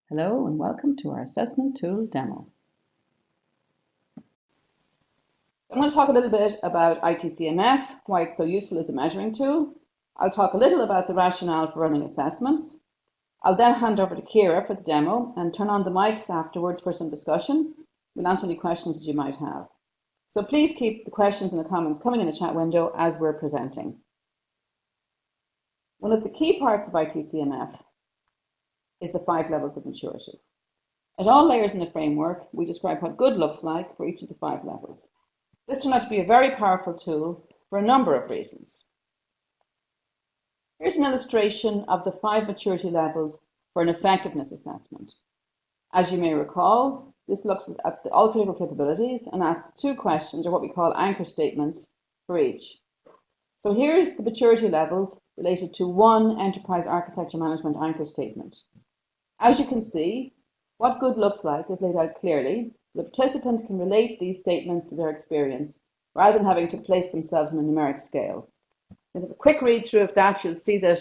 Hello and welcome to our assessment tool demo. I'm going to talk a little bit about ITCMF, why it's so useful as a measuring tool. I'll talk a little about the rationale for running assessments. I'll then hand over to Kira for the demo and turn on the mics afterwards for some discussion. We'll answer any questions that you might have. So please keep the questions and the comments coming in the chat window as we're presenting. One of the key parts of ITCMF is the 5 levels of maturity. At all layers in the framework, we describe what good looks like for each of the 5 levels. This turned out to be a very powerful tool for a number of reasons. Here's an illustration of the 5 maturity levels for an effectiveness assessment. As you may recall, this looks at all critical capabilities and asks 2 questions, or what we call anchor statements, for each. So here's the maturity levels related to one enterprise architecture management anchor statement. As you can see, what good looks like is laid out clearly. The participant can relate these statements to their experience rather than having to place themselves on a numeric scale. If a quick read through of that, you'll see that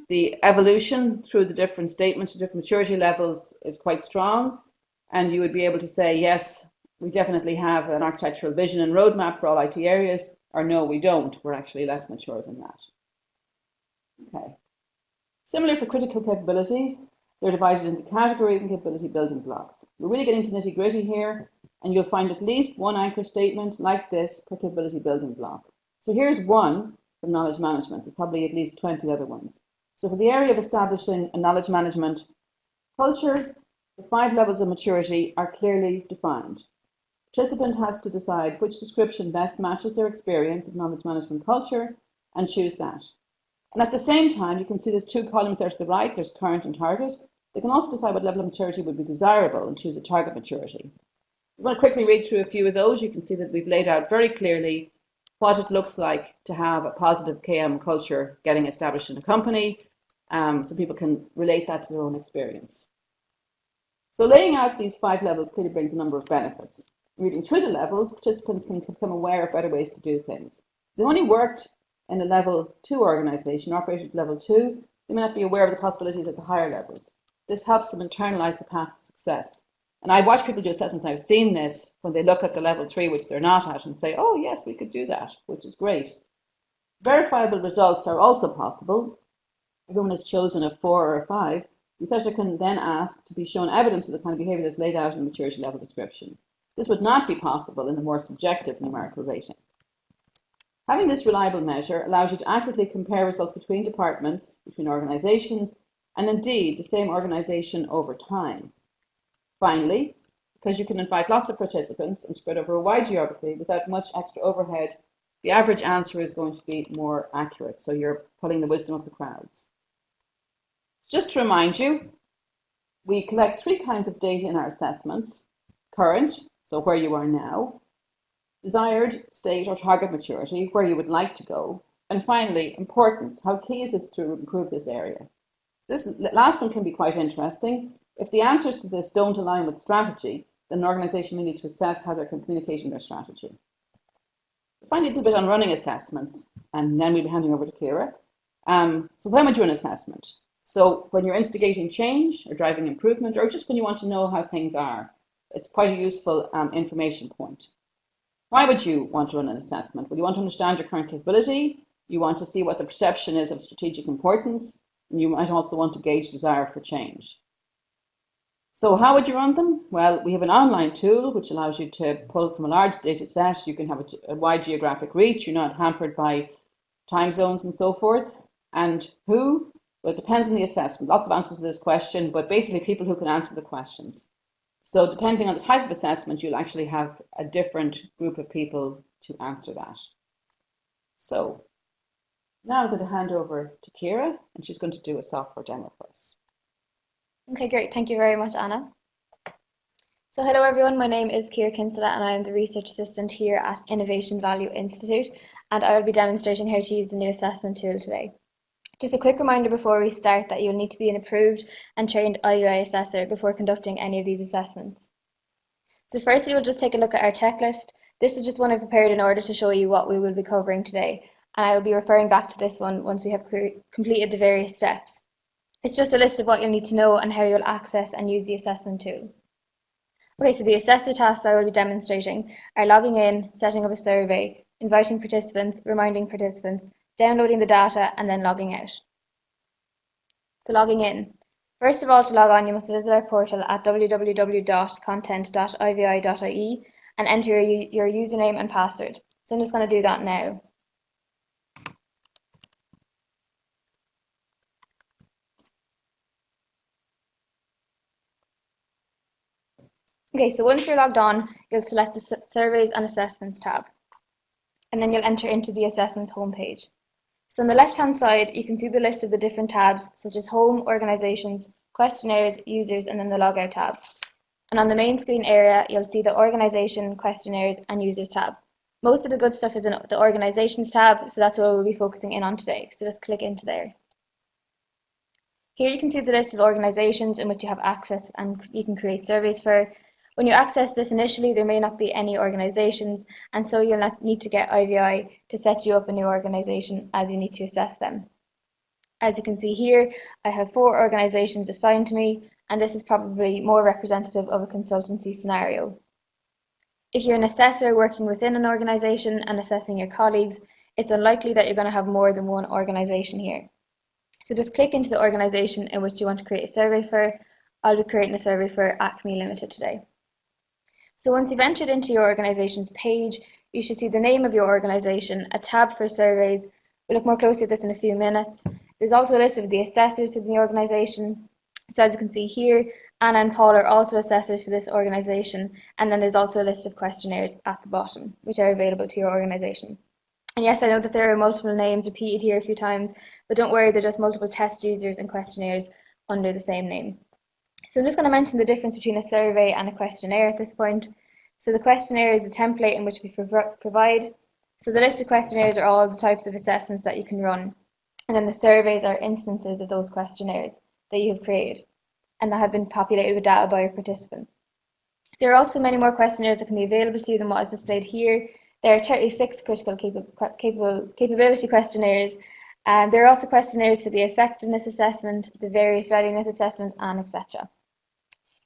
the evolution through the different statements, the different maturity levels is quite strong. And you would be able to say, yes, we definitely have an architectural vision and roadmap for all IT areas, or no, we don't. We're actually less mature than that. Okay. Similar for critical capabilities, they're divided into categories and capability building blocks. We're really getting to nitty-gritty here, and you'll find at least one anchor statement like this per capability building block. So here's one from knowledge management. There's probably at least 20 other ones. So for the area of establishing a knowledge management culture, the 5 levels of maturity are clearly defined. The participant has to decide which description best matches their experience of knowledge management culture and choose that. And at the same time, you can see there's 2 columns there to the right. There's current and target. They can also decide what level of maturity would be desirable and choose a target maturity. If you want to quickly read through a few of those, you can see that we've laid out very clearly what it looks like to have a positive KM culture getting established in a company, so people can relate that to their own experience. So laying out these 5 levels clearly brings a number of benefits. Reading through the levels, participants can become aware of better ways to do things. If they only worked in a level 2 organization, operated at level 2, they may not be aware of the possibilities at the higher levels. This helps them internalize the path to success. And I watch people do assessments, I've seen this when they look at the level 3, which they're not at, and say, oh yes, we could do that, which is great. Verifiable results are also possible. If everyone has chosen a 4 or a 5, the assessor can then ask to be shown evidence of the kind of behavior that's laid out in the maturity level description. This would not be possible in the more subjective numerical rating. Having this reliable measure allows you to accurately compare results between departments, between organizations, and indeed the same organization over time. Finally, because you can invite lots of participants and spread over a wide geography without much extra overhead, the average answer is going to be more accurate, so you're pulling the wisdom of the crowds. Just to remind you, we collect 3 kinds of data in our assessments: current, so where you are now; desired state or target maturity, where you would like to go; and finally, importance, how key is this to improve this area. This last one can be quite interesting. If the answers to this don't align with strategy, then an organization may need to assess how they're communicating their strategy. Finally, a little bit on running assessments, and then we'll be handing over to Kira. So when would you run an assessment? So when you're instigating change or driving improvement, or just when you want to know how things are, it's quite a useful information point. Why would you want to run an assessment? Well, you want to understand your current capability, you want to see what the perception is of strategic importance, and you might also want to gauge desire for change. So how would you run them? Well, we have an online tool which allows you to pull from a large data set. You can have a wide geographic reach. You're not hampered by time zones and so forth. And who? Well, it depends on the assessment. Lots of answers to this question, but basically people who can answer the questions. So depending on the type of assessment, you'll actually have a different group of people to answer that. So now I'm going to hand over to Kira, and she's going to do a software demo for us. Okay, great. Thank you very much, Anna. So hello everyone, my name is Kira Kinsella and I am the Research Assistant here at Innovation Value Institute, and I will be demonstrating how to use the new assessment tool today. Just a quick reminder before we start that you'll need to be an approved and trained IUI assessor before conducting any of these assessments. So firstly, we'll just take a look at our checklist. This is just one I prepared in order to show you what we will be covering today, and I will be referring back to this one once we have completed the various steps. It's just a list of what you'll need to know and how you'll access and use the assessment tool. Okay, so the assessor tasks I will be demonstrating are logging in, setting up a survey, inviting participants, reminding participants, downloading the data, and then logging out. So logging in. First of all, to log on, you must visit our portal at www.content.ivi.ie and enter your username and password. So I'm just going to do that now. Okay, so once you're logged on, you'll select the Surveys and Assessments tab, and then you'll enter into the Assessments homepage. So on the left-hand side, you can see the list of the different tabs, such as Home, Organisations, Questionnaires, Users, and then the Logout tab. And on the main screen area, you'll see the Organisation, Questionnaires, and Users tab. Most of the good stuff is in the Organisations tab, so that's what we'll be focusing in on today. So just click into there. Here you can see the list of organisations in which you have access and you can create surveys for. When you access this initially, there may not be any organisations, and so you'll not need to get IVI to set you up a new organisation as you need to assess them. As you can see here, I have 4 organisations assigned to me, and this is probably more representative of a consultancy scenario. If you're an assessor working within an organisation and assessing your colleagues, it's unlikely that you're going to have more than one organisation here. So just click into the organisation in which you want to create a survey for. I'll be creating a survey for Acme Limited today. So once you've entered into your organisation's page, you should see the name of your organisation, a tab for surveys. We'll look more closely at this in a few minutes. There's also a list of the assessors in the organisation. So as you can see here, Anna and Paul are also assessors for this organisation, and then there's also a list of questionnaires at the bottom, which are available to your organisation. And yes, I know that there are multiple names repeated here a few times, but don't worry, they're just multiple test users and questionnaires under the same name. So I'm just going to mention the difference between a survey and a questionnaire at this point. So the questionnaire is a template in which we provide. So the list of questionnaires are all the types of assessments that you can run. And then the surveys are instances of those questionnaires that you have created and that have been populated with data by your participants. There are also many more questionnaires that can be available to you than what is displayed here. There are 36 critical capability questionnaires, and there are also questionnaires for the effectiveness assessment, the various readiness assessment, and etc.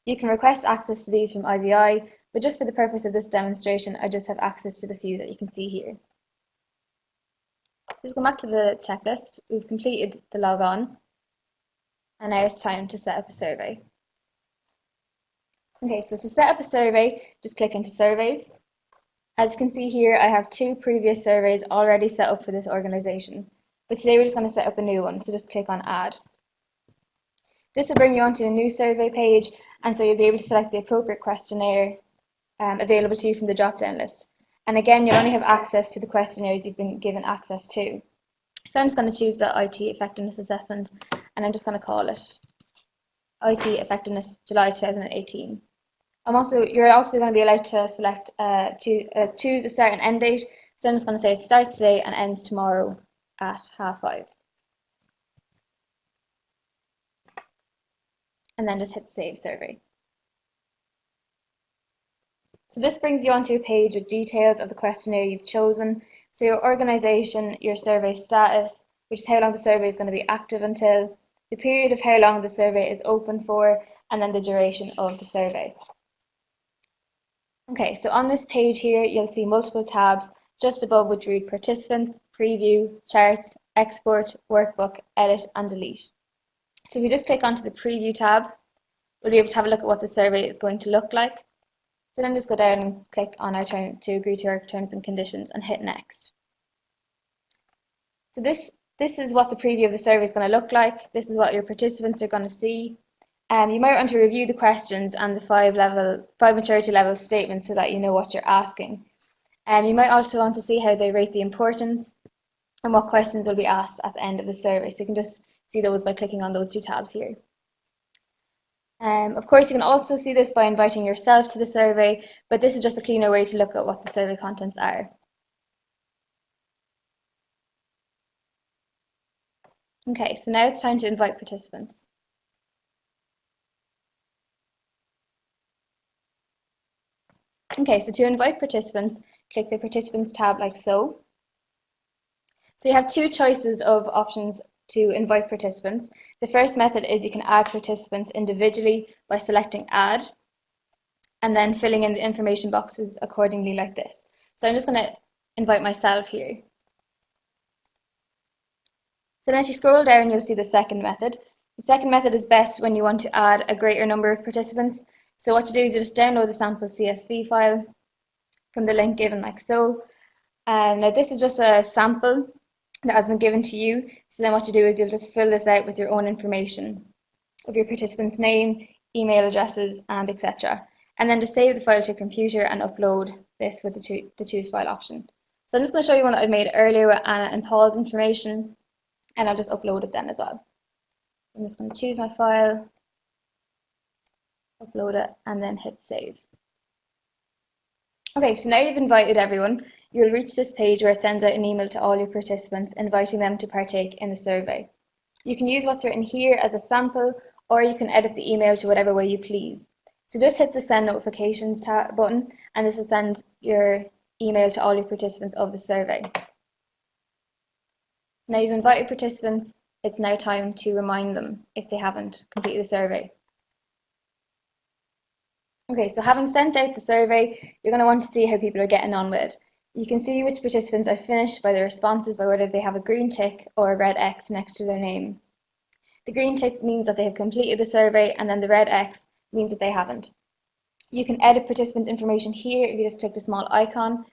You can request access to these from IVI, but just for the purpose of this demonstration, I just have access to the few that you can see here. Just go back to the checklist. We've completed the log on, and now it's time to set up a survey. Okay, so to set up a survey, just click into Surveys. As you can see here, I have 2 previous surveys already set up for this organisation, but today we're just going to set up a new one, so just click on Add. This will bring you onto a new survey page, and so you'll be able to select the appropriate questionnaire available to you from the drop-down list. And again, you'll only have access to the questionnaires you've been given access to. So I'm just going to choose the IT Effectiveness Assessment, and I'm just going to call it IT Effectiveness July 2018. You're also going to be allowed to select choose a start and end date. So I'm just going to say it starts today and ends tomorrow at 5:30. And then just hit Save Survey. So this brings you onto a page with details of the questionnaire you've chosen. So your organisation, your survey status, which is how long the survey is going to be active until, the period of how long the survey is open for, and then the duration of the survey. Okay, so on this page here, you'll see multiple tabs just above which read Participants, Preview, Charts, Export, Workbook, Edit, and Delete. So if we just click onto the Preview tab, we'll be able to have a look at what the survey is going to look like. So then just go down and click on our turn to agree to our terms and conditions and hit Next. So this is what the preview of the survey is going to look like. This is what your participants are going to see. You might want to review the questions and the 5 maturity level statements so that you know what you're asking. You might also want to see how they rate the importance and what questions will be asked at the end of the survey. So you can just see those by clicking on those 2 tabs here. Of course, you can also see this by inviting yourself to the survey, but this is just a cleaner way to look at what the survey contents are. Okay, so now it's time to invite participants. Okay, so to invite participants, click the Participants tab like so. So you have 2 choices of options to invite participants. The first method is you can add participants individually by selecting add and then filling in the information boxes accordingly like this. So I'm just going to invite myself here. So then if you scroll down, you'll see the second method. The second method is best when you want to add a greater number of participants. So what you do is you just download the sample CSV file from the link given like so. Now this is just a sample that has been given to you. So then what you do is you'll just fill this out with your own information of your participants' name, email addresses, and etc. And then just save the file to your computer and upload this with the choose file option. So I'm just going to show you one that I made earlier with Anna and Paul's information, and I'll just upload it then as well. I'm just going to choose my file, upload it, and then hit save. Okay, so now you've invited everyone, you'll reach this page where it sends out an email to all your participants inviting them to partake in the survey. You can use what's written here as a sample, or you can edit the email to whatever way you please. So just hit the send notifications button, and this will send your email to all your participants of the survey. Now you've invited participants, it's now time to remind them if they haven't completed the survey. Okay, so having sent out the survey, you're going to want to see how people are getting on with it. You can see which participants are finished by their responses by whether they have a green tick or a red X next to their name. The green tick means that they have completed the survey, and then the red X means that they haven't. You can edit participant information here if you just click the small icon,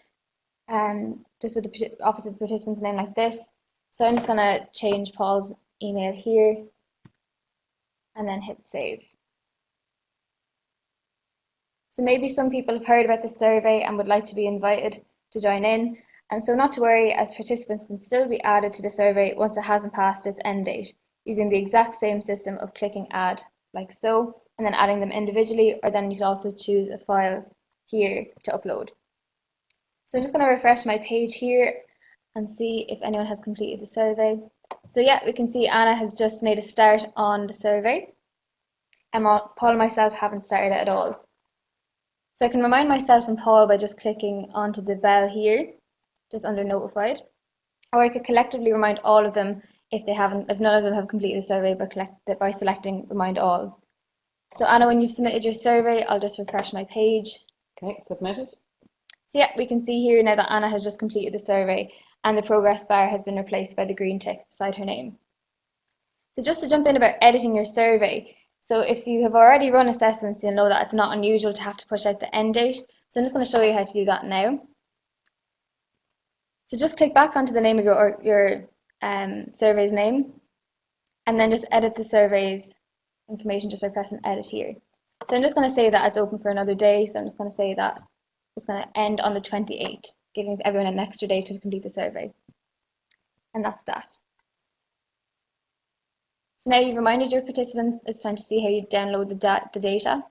just with the opposite participant's name like this. So I'm just going to change Paul's email here and then hit save. So maybe some people have heard about the survey and would like to be invited to join in. And so not to worry, as participants can still be added to the survey once it hasn't passed its end date, using the exact same system of clicking add, like so, and then adding them individually, or then you could also choose a file here to upload. So I'm just going to refresh my page here and see if anyone has completed the survey. So yeah, we can see Anna has just made a start on the survey, and Paul and myself haven't started it at all. So I can remind myself and Paul by just clicking onto the bell here, just under notified, or I could collectively remind all of them if none of them have completed the survey by selecting remind all. So Anna, when you've submitted your survey, I'll just refresh my page. Okay, submitted. So yeah, we can see here now that Anna has just completed the survey and the progress bar has been replaced by the green tick beside her name. So just to jump in about editing your survey, so if you have already run assessments, you'll know that it's not unusual to have to push out the end date. So I'm just going to show you how to do that now. So just click back onto the name of your survey's name, and then just edit the survey's information just by pressing edit here. So I'm just going to say that it's open for another day. So I'm just going to say that it's going to end on the 28th, giving everyone an extra day to complete the survey. And that's that. So now you've reminded your participants, it's time to see how you download the data.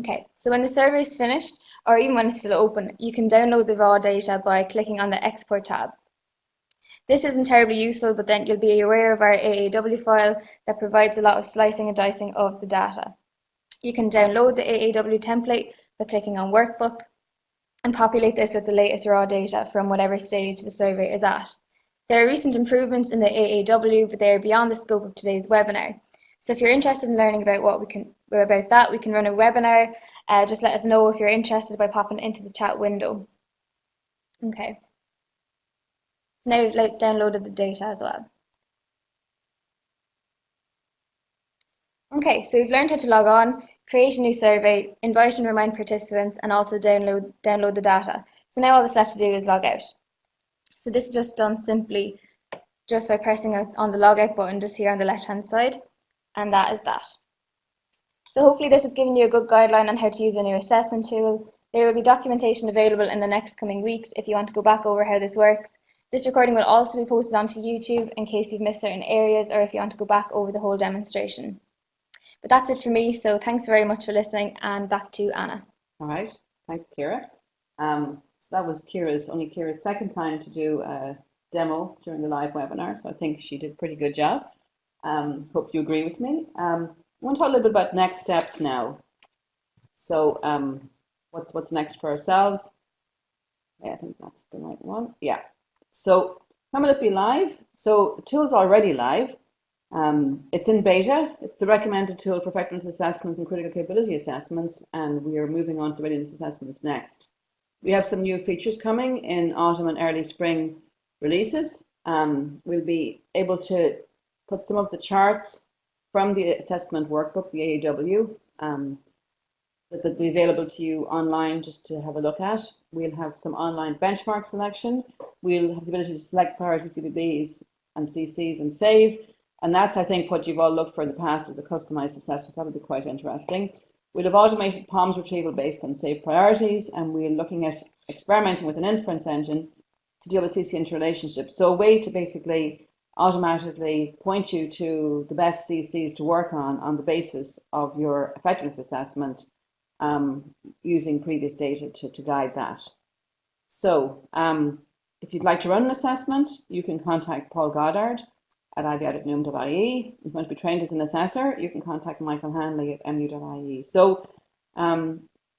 Okay, so when the survey is finished, or even when it's still open, you can download the raw data by clicking on the Export tab. This isn't terribly useful, but then you'll be aware of our AAW file that provides a lot of slicing and dicing of the data. You can download the AAW template by clicking on Workbook and populate this with the latest raw data from whatever stage the survey is at. There are recent improvements in the AAW, but they are beyond the scope of today's webinar. So if you're interested in learning about that, we can run a webinar. Just let us know if you're interested by popping into the chat window. Okay. Now we've downloaded the data as well. Okay, so we've learned how to log on, create a new survey, invite and remind participants, and also download the data. So now all that's left to do is log out. So this is just done simply just by pressing on the logout button just here on the left hand side, and that is that. So hopefully this has given you a good guideline on how to use a new assessment tool. There will be documentation available in the next coming weeks if you want to go back over how this works. This recording will also be posted onto YouTube in case you've missed certain areas or if you want to go back over the whole demonstration. But that's it for me, so thanks very much for listening, and back to Anna. All right, thanks, Ciara. So that was only Ciara's second time to do a demo during the live webinar, so I think she did a pretty good job. Hope you agree with me. I want to talk a little bit about next steps now. So what's next for ourselves? Yeah, I think that's the right one. Yeah. So When will it be live? So the tool's already live. It's in beta. It's the recommended tool for effectiveness assessments and critical capability assessments, and we are moving on to readiness assessments next. We have some new features coming in autumn and early spring releases. We'll be able to put some of the charts from the assessment workbook, the AAW, that will be available to you online just to have a look at. We'll have some online benchmark selection. We'll have the ability to select priority CPBs and CCs and save. And that's, I think, what you've all looked for in the past as a customized assessment. That would be quite interesting. We'll have automated POMs retrieval based on saved priorities, and we're looking at experimenting with an inference engine to deal with CC interrelationships. So a way to basically automatically point you to the best CCs to work on the basis of your effectiveness assessment, using previous data to guide that. So if you'd like to run an assessment, you can contact Paul Goddard at ivi@num.ie. If you want to be trained as an assessor, you can contact Michael Hanley at mu.ie. So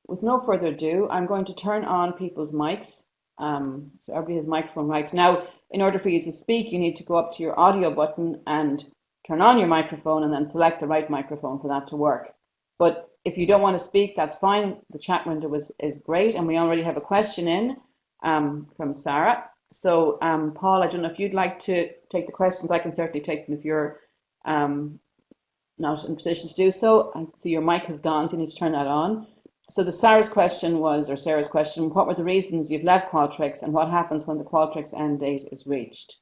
with no further ado, I'm going to turn on people's mics. So everybody has microphone rights. Now, in order for you to speak, you need to go up to your audio button and turn on your microphone and then select the right microphone for that to work. But if you don't want to speak, that's fine. The chat window is great, and we already have a question in from Sarah. So, Paul, I don't know if you'd like to take the questions. I can certainly take them if you're not in a position to do so. I see your mic has gone, so you need to turn that on. So Sarah's question, what were the reasons you've left Qualtrics, and what happens when the Qualtrics end date is reached?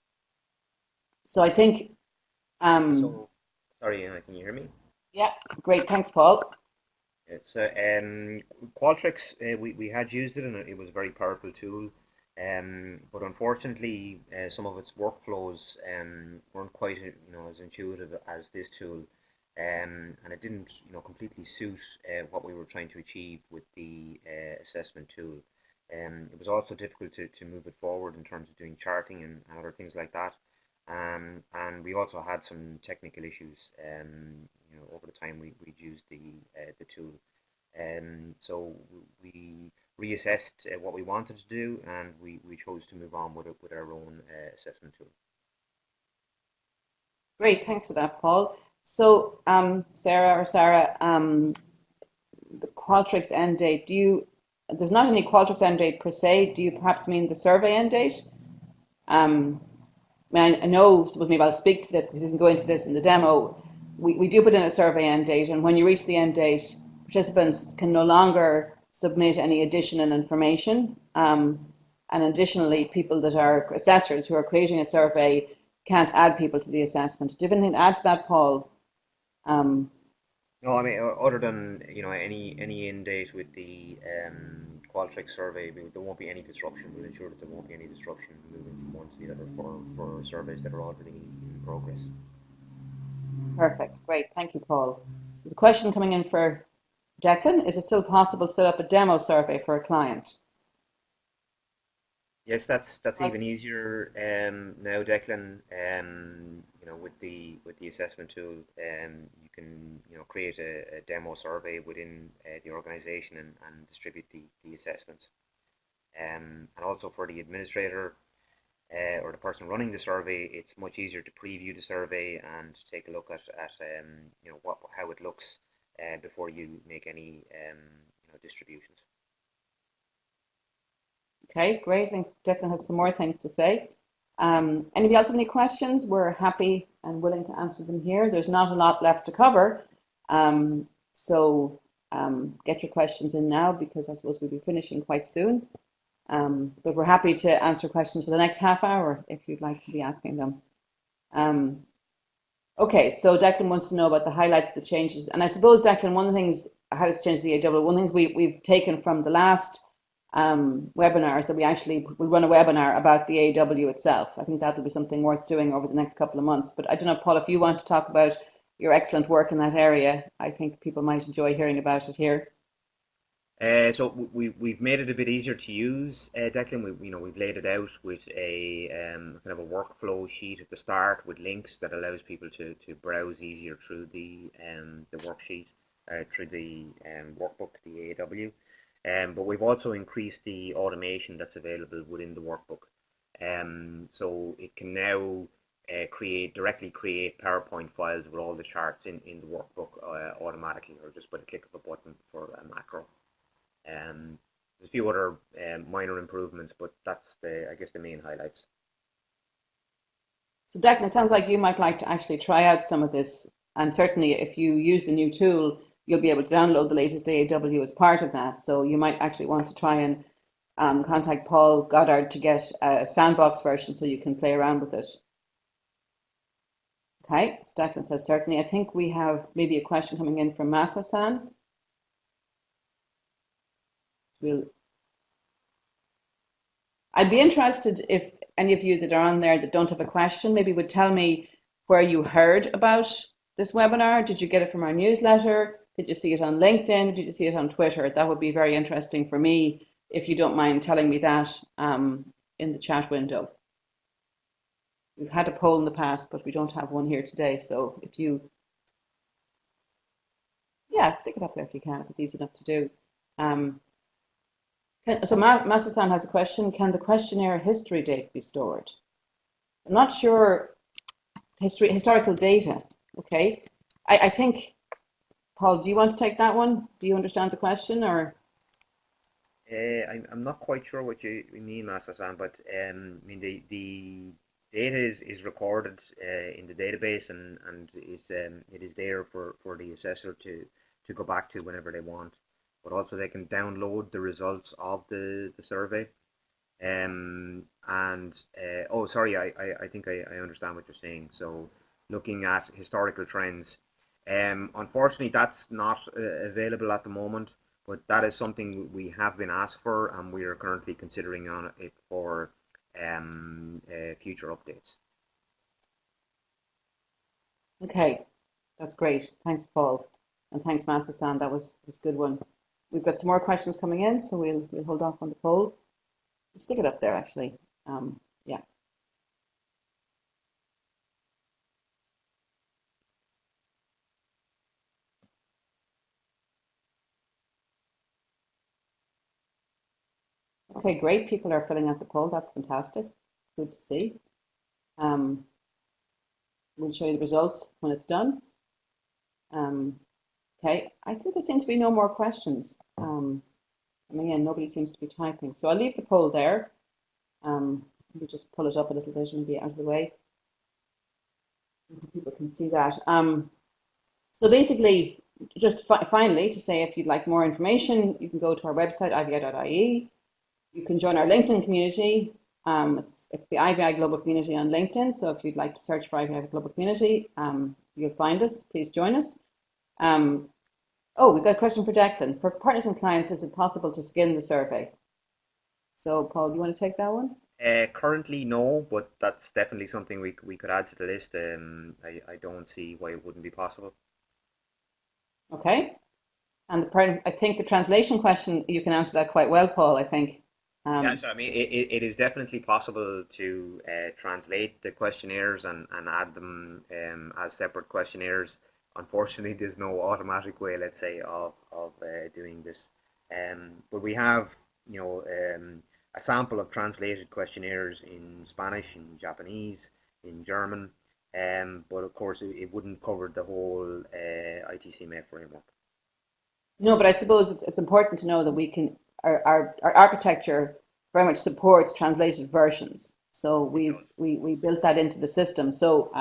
So I think... sorry, Anna, can you hear me? Yeah, great. Thanks, Paul. It's Qualtrics. We had used it, and it was a very powerful tool. But unfortunately, some of its workflows weren't quite, as intuitive as this tool, and it didn't, completely suit what we were trying to achieve with the assessment tool. It was also difficult to move it forward in terms of doing charting and other things like that. And we also had some technical issues, over the time we'd used the tool. So we reassessed what we wanted to do, and we chose to move on with it with our own assessment tool. Great, thanks for that, Paul. So, Sarah, the Qualtrics end date, there's not any Qualtrics end date per se. Do you perhaps mean the survey end date? I know, maybe I'll speak to this because we didn't go into this in the demo. We do put in a survey end date, and when you reach the end date, participants can no longer submit any additional information. And additionally, people that are assessors who are creating a survey can't add people to the assessment. Do you have anything to add to that, Paul? No, I mean, other than any end date with the Qualtrics survey, there won't be any disruption. We'll ensure that there won't be any disruption moving from one to the other for surveys that are already in progress. Perfect, great, thank you, Paul. There's a question coming in for Declan. Is it still possible to set up a demo survey for a client? Yes, that's even easier now, Declan. With the assessment tool, you can create a demo survey within the organization and distribute the assessments. And also for the administrator or the person running the survey, it's much easier to preview the survey and take a look at how it looks before you make any distributions. Okay, great. I think Declan has some more things to say. Anybody else have any questions? We're happy and willing to answer them here. There's not a lot left to cover. So get your questions in now, because I suppose we'll be finishing quite soon. But we're happy to answer questions for the next half hour if you'd like to be asking them. Okay, so Declan wants to know about the highlights of the changes. And I suppose, Declan, one of the things, how it's changed the AW, one of the things we've taken from the last webinars that we actually will run a webinar about the AW itself. I think that'll be something worth doing over the next couple of months. But I don't know, Paul, if you want to talk about your excellent work in that area, I think people might enjoy hearing about it here. So we've made it a bit easier to use, Declan. We've laid it out with a kind of a workflow sheet at the start with links that allows people to browse easier through the worksheet, through the workbook, the AW. But we've also increased the automation that's available within the workbook. So it can now directly create PowerPoint files with all the charts in the workbook automatically, or just by the click of a button for a macro. There's a few other minor improvements, but that's I guess the main highlights. So Declan, it sounds like you might like to actually try out some of this, and certainly if you use the new tool, you'll be able to download the latest AAW as part of that. So you might actually want to try and contact Paul Goddard to get a sandbox version so you can play around with it. Okay, Declan says certainly. I think we have maybe a question coming in from Masa-san. I'd be interested if any of you that are on there that don't have a question maybe would tell me where you heard about this webinar. Did you get it from our newsletter? Did you see it on LinkedIn? Did you see it on Twitter? That would be very interesting for me if you don't mind telling me that in the chat window. We've had a poll in the past, but we don't have one here today. So if you, yeah, stick it up there if you can, if it's easy enough to do. So Masa-san has a question. Can the questionnaire history date be stored? I'm not sure. Historical data. Okay. I think, Paul, do you want to take that one? Do you understand the question, or? I'm not quite sure what you mean, Masa-san, but I mean the data is recorded in the database and it is there for the assessor to go back to whenever they want. But also they can download the results of the survey. Oh, sorry, I think I understand what you're saying. So looking at historical trends. Unfortunately, that's not available at the moment, but that is something we have been asked for, and we are currently considering on it for future updates. Okay, that's great. Thanks, Paul, and thanks, Masa-san. That was a good one. We've got some more questions coming in, so we'll hold off on the poll. We'll stick it up there, actually. Yeah. Okay, great. People are filling out the poll. That's fantastic. Good to see. We'll show you the results when it's done. Okay, I think there seem to be no more questions. I mean, again, nobody seems to be typing. So I'll leave the poll there. We'll just pull it up a little bit and be out of the way. People can see that. So basically, just finally to say, if you'd like more information, you can go to our website, ivi.ie. You can join our LinkedIn community. It's the IVI Global Community on LinkedIn. So if you'd like to search for IVI Global Community, you'll find us. Please join us. Oh, we've got a question for Declan. For partners and clients, is it possible to skin the survey? So, Paul, do you want to take that one? Currently, no, but that's definitely something we could add to the list. I don't see why it wouldn't be possible. Okay. And I think the translation question, you can answer that quite well, Paul, I think. Yes, I mean, it is definitely possible to translate the questionnaires and add them as separate questionnaires. Unfortunately, there's no automatic way, let's say, of doing this. But we have, a sample of translated questionnaires in Spanish, in Japanese, in German, but of course it wouldn't cover the whole ITCMA framework. No, but I suppose it's important to know that we can our architecture very much supports translated versions. So we built that into the system. So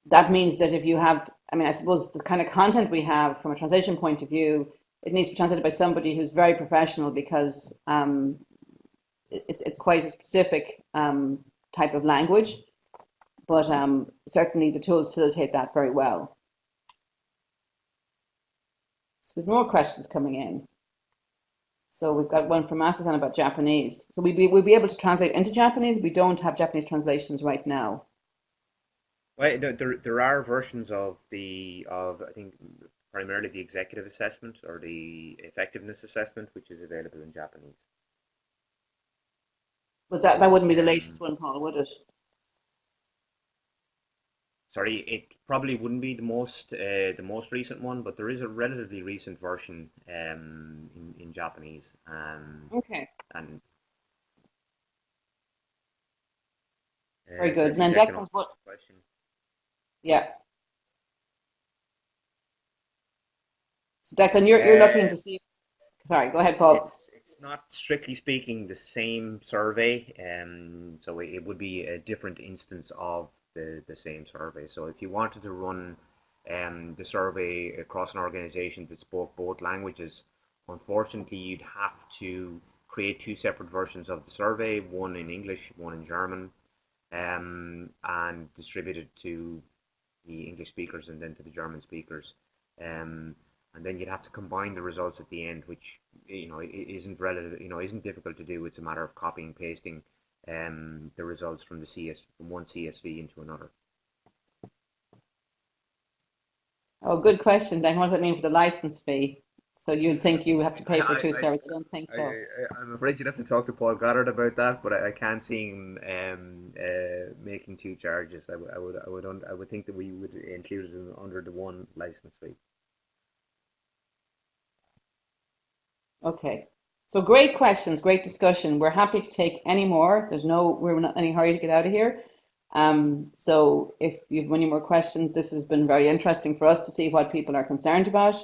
that means that if you have, I mean, I suppose the kind of content we have from a translation point of view, it needs to be translated by somebody who's very professional, because it's quite a specific type of language. But certainly the tools facilitate that very well. So we've more questions coming in. So we've got one from Masa-san about Japanese. So we'll be able to translate into Japanese. We don't have Japanese translations right now. Well, there are versions of I think primarily the executive assessment or the effectiveness assessment, which is available in Japanese. But that wouldn't be the latest one, Paul, would it? Sorry, it probably wouldn't be the most recent one, but there is a relatively recent version in Japanese. Okay. And Very So good. I And think then that can Declan's answer what? the question. Yeah. So Declan, you're looking Uh, to see. Sorry, go ahead, Paul. it's not strictly speaking the same survey, so it would be a different instance of the same survey. So if you wanted to run the survey across an organization that spoke both languages, unfortunately you'd have to create two separate versions of the survey, one in English, one in German, and distribute it to the English speakers and then to the German speakers. Um, and then you'd have to combine the results at the end, which isn't difficult to do. It's a matter of copying and pasting the results from from one CSV into another. Oh, good question. Then what does that mean for the license fee? So you'd think you have to pay for I, two servers? I don't think so. I'm afraid you'd have to talk to Paul Goddard about that, but I can't see him making two charges. I would think that we would include it under the one license fee. Okay. So great questions, great discussion. We're happy to take any more. We're not in any hurry to get out of here. So if you have any more questions, this has been very interesting for us to see what people are concerned about.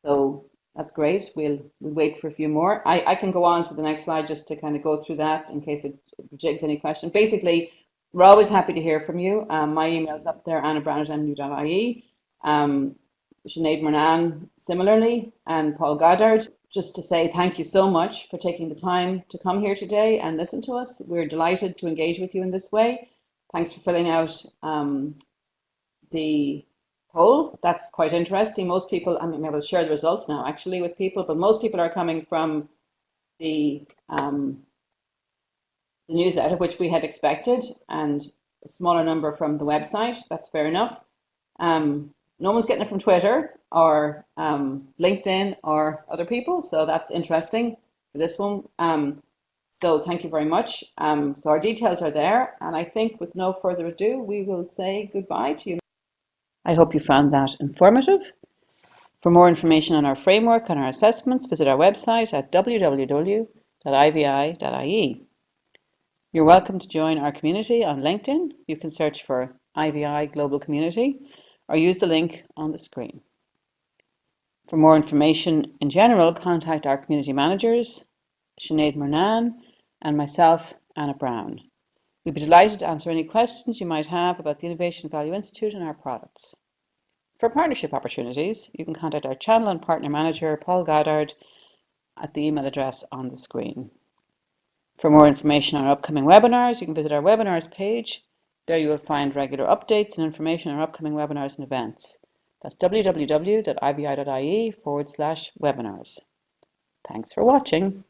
So that's great. We'll wait for a few more. I can go on to the next slide just to kind of go through that in case it jigs any question. Basically, we're always happy to hear from you. My email's up there, annabrown@nu.ie. Sinead Murnan similarly, and Paul Goddard. Just to say thank you so much for taking the time to come here today and listen to us. We're delighted to engage with you in this way. Thanks for filling out the poll. That's quite interesting. Most people, I mean, I will share the results now actually with people, but most people are coming from the newsletter, which we had expected, and a smaller number from the website. That's fair enough. No one's getting it from Twitter or LinkedIn or other people, so that's interesting for this one. So thank you very much. So our details are there, and I think with no further ado, we will say goodbye to you. I hope you found that informative. For more information on our framework and our assessments, visit our website at www.ivi.ie. You're welcome to join our community on LinkedIn. You can search for IVI Global Community or use the link on the screen. For more information in general, contact our community managers, Sinead Murnan, and myself, Anna Brown. We'd be delighted to answer any questions you might have about the Innovation Value Institute and our products. For partnership opportunities, you can contact our channel and partner manager, Paul Goddard, at the email address on the screen. For more information on our upcoming webinars, you can visit our webinars page. There you will find regular updates and information on our upcoming webinars and events. That's www.ivi.ie/webinars. Thanks for watching.